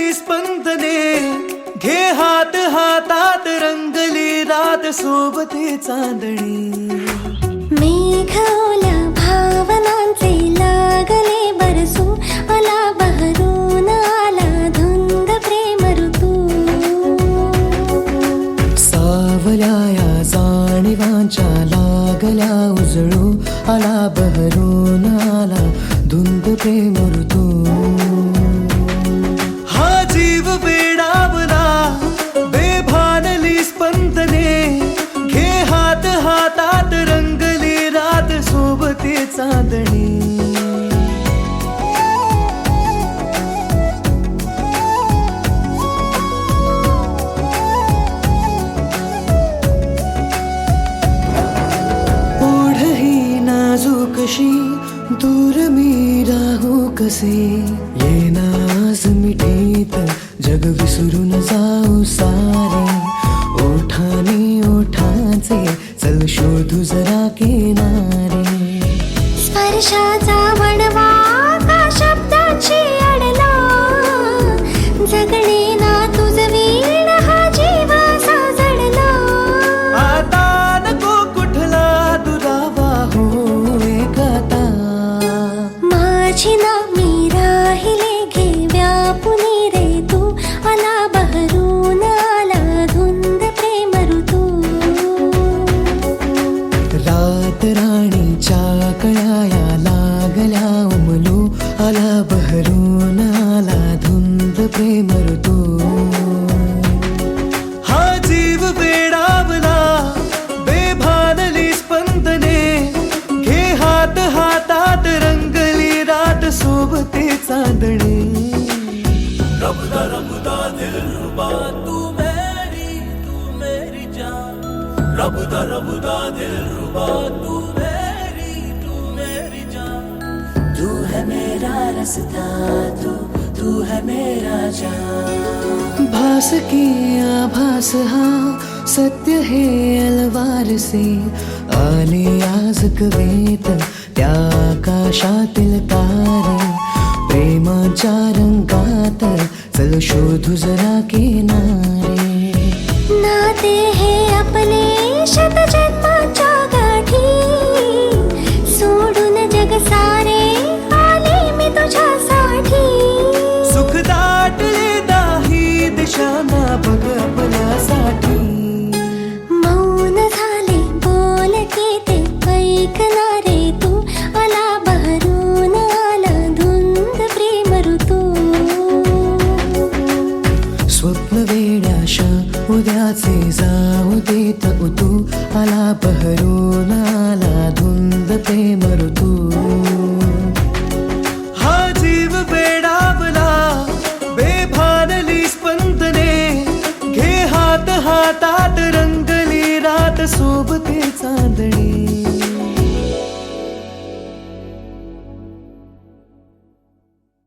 भानली स्पंदने, घे हात हातात रंगली रात सोबते चांदणी. मेघ ओल्या भावनांचे लागले बरसू, आला बहरून आला धुंद प्रेम ऋतू. सावल्या या जाणीवांच्या लागल्या उजळू, आला बहरून आला धुंद प्रेम ऋतू. हा जीव वेडावला बेभानली स्पंदने, घे हात हातात रंगली रात सोबते चांदणी. ओढही नाजूकशी दूर मी राहू कसे, येना आज मिठीत जग विसरून जाऊ सारे. ओठानी ओठांचे चल शोधू जरा किनारे. स्पर्शाचा वणवा का शब्दाची अडला, जगणे ना तुझ वीण हा जीव साजडला. आता नको कुठला दुरावा हो एकता, माझी ना मी राहिले घे व्यापुनी रे तू, आला बहरून आला धुंद प्रेम ऋतू. रात राणीच्या कळ्या लागल्या उमलू, आला बहरून आला धुंद प्रेम ऋतू. हा जीव वेडावला बेभानली स्पंदने, घे हात हातात रंगली रात सोबते चांदणी. रबदा रबदा दिलरुबा तू मेरी जान. रबदा रबदा दिलरुबा तू मेरी जान. तू है मेरा रास्ता, तू है मेरा जान. भास की आभास हा सत्य है अलवार से, आले आज कवेत त्या आकाशातील तारे. प्रेमाच्या रंगात चल शोधू जरा किनारे. नाते हे आपले शतजन्माच्या गाठी, सोडून जग सारे आले मी तुझ्यासाठी. सुख दाटले दाही दिशांना बघ आपल्यासाठी. मौन झाले बोलके ते ऐकणारे तू, आला बहरून आला धुंद प्रेम ऋतू. स्वप्न वेड्याशा उद्याचे जाऊ देत उतू, आला बहरून